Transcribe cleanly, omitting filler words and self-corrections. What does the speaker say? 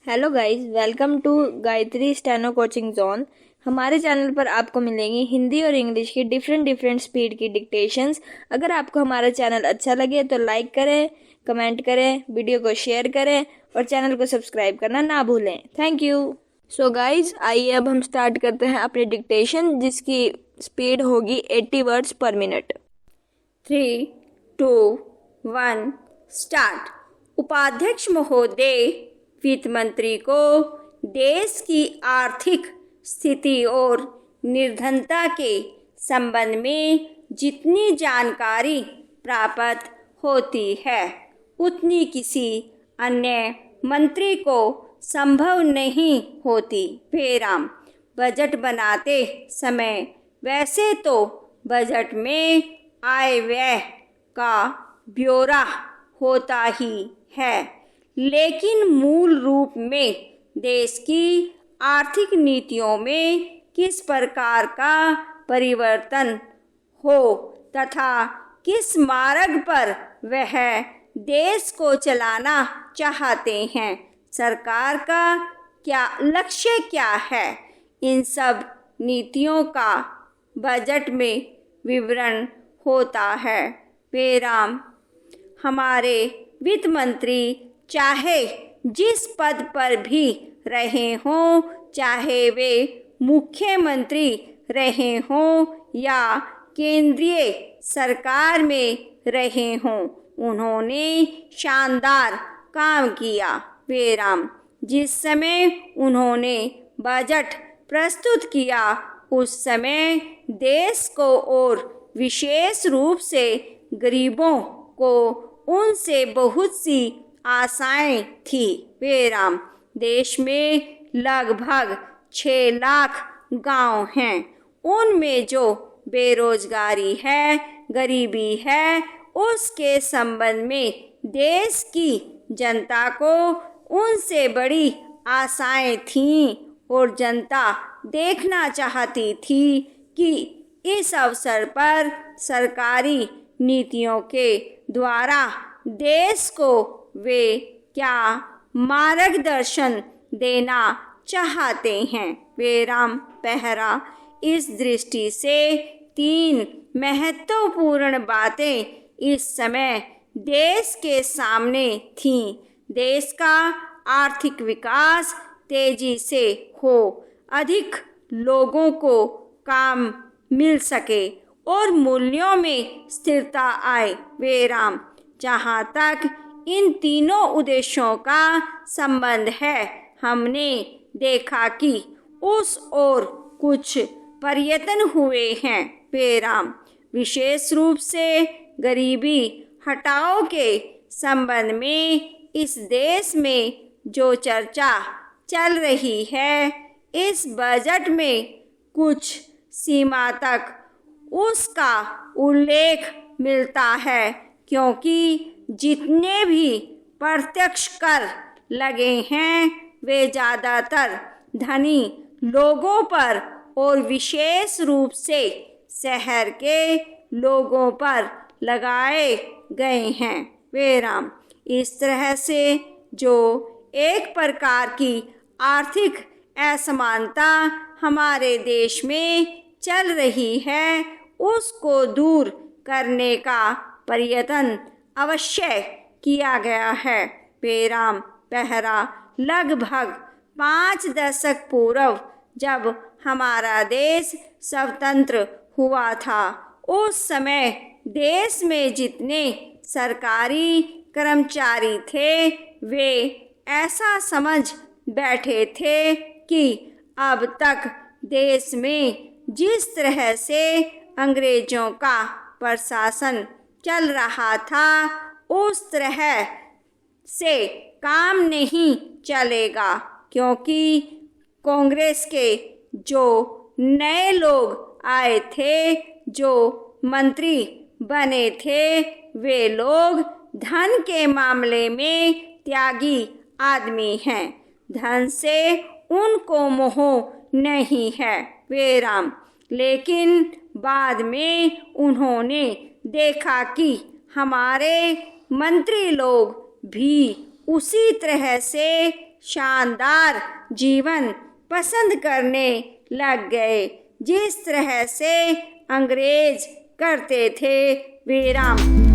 Hello guys, welcome to Gayatri steno coaching zone. हमारे channel पर आपको मिलेंगी हिंदी और इंग्लिश की डिफरेंट स्पीड की डिक्टेशंस। अगर आपको हमारा चैनल अच्छा लगे तो लाइक करें, कमेंट करें, वीडियो को शेयर करें और चैनल को सब्सक्राइब करना ना भूलें। Thank you. सो गाइस, आइए अब हम स्टार्ट करते हैं अपनी डिक्टेशन, जिसकी स्पीड होगी 80 वर्ड्स पर मिनट। 3, 2, 1 स्टार्ट। उपाध्यक्ष महोदय, वित्त मंत्री को देश की आर्थिक स्थिति और निर्धनता के संबंध में जितनी जानकारी प्राप्त होती है उतनी किसी अन्य मंत्री को संभव नहीं होती। बेराम। बजट बनाते समय वैसे तो बजट में आय व्यय का ब्यौरा होता ही है, लेकिन मूल रूप में देश की आर्थिक नीतियों में किस प्रकार का परिवर्तन हो तथा किस मार्ग पर वह देश को चलाना चाहते हैं, सरकार का क्या लक्ष्य क्या है, इन सब नीतियों का बजट में विवरण होता है। बेराम। हमारे वित्त मंत्री चाहे जिस पद पर भी रहे हों, चाहे वे मुख्यमंत्री रहे हों या केंद्रीय सरकार में रहे हों, उन्होंने शानदार काम किया। बेराम। जिस समय उन्होंने बजट प्रस्तुत किया उस समय देश को और विशेष रूप से गरीबों को उनसे बहुत सी आशाएं थी। बेराम। देश में लगभग 6 लाख गांव हैं। उनमें जो बेरोजगारी है, गरीबी है, उसके संबंध में देश की जनता को उनसे बड़ी आशाएं थीं और जनता देखना चाहती थी कि इस अवसर पर सरकारी नीतियों के द्वारा देश को वे क्या मार्गदर्शन देना चाहते हैं। बेराम। पहरा। इस दृष्टि से 3 महत्वपूर्ण बातें इस समय देश के सामने थीं। देश का आर्थिक विकास तेजी से हो, अधिक लोगों को काम मिल सके और मूल्यों में स्थिरता आए। बेराम। जहाँ तक इन तीनों उद्देश्यों का संबंध है, हमने देखा कि उस ओर कुछ प्रयत्न हुए हैं। बेराम। विशेष रूप से गरीबी हटाओ के संबंध में इस देश में जो चर्चा चल रही है, इस बजट में कुछ सीमा तक उसका उल्लेख मिलता है, क्योंकि जितने भी प्रत्यक्ष कर लगे हैं वे ज़्यादातर धनी लोगों पर और विशेष रूप से शहर के लोगों पर लगाए गए हैं। बेराम। इस तरह से जो एक प्रकार की आर्थिक असमानता हमारे देश में चल रही है, उसको दूर करने का प्रयत्न अवश्य किया गया है। बेराम। पहरा। लगभग 5 दशक पूर्व जब हमारा देश स्वतंत्र हुआ था, उस समय देश में जितने सरकारी कर्मचारी थे वे ऐसा समझ बैठे थे कि अब तक देश में जिस तरह से अंग्रेजों का प्रशासन चल रहा था उस तरह से काम नहीं चलेगा, क्योंकि कांग्रेस के जो नए लोग आए थे, जो मंत्री बने थे, वे लोग धन के मामले में त्यागी आदमी हैं। धन से उनको मोह नहीं है। बेराम। लेकिन बाद में उन्होंने देखा कि हमारे मंत्री लोग भी उसी तरह से शानदार जीवन पसंद करने लग गए, जिस तरह से अंग्रेज करते थे। विराम।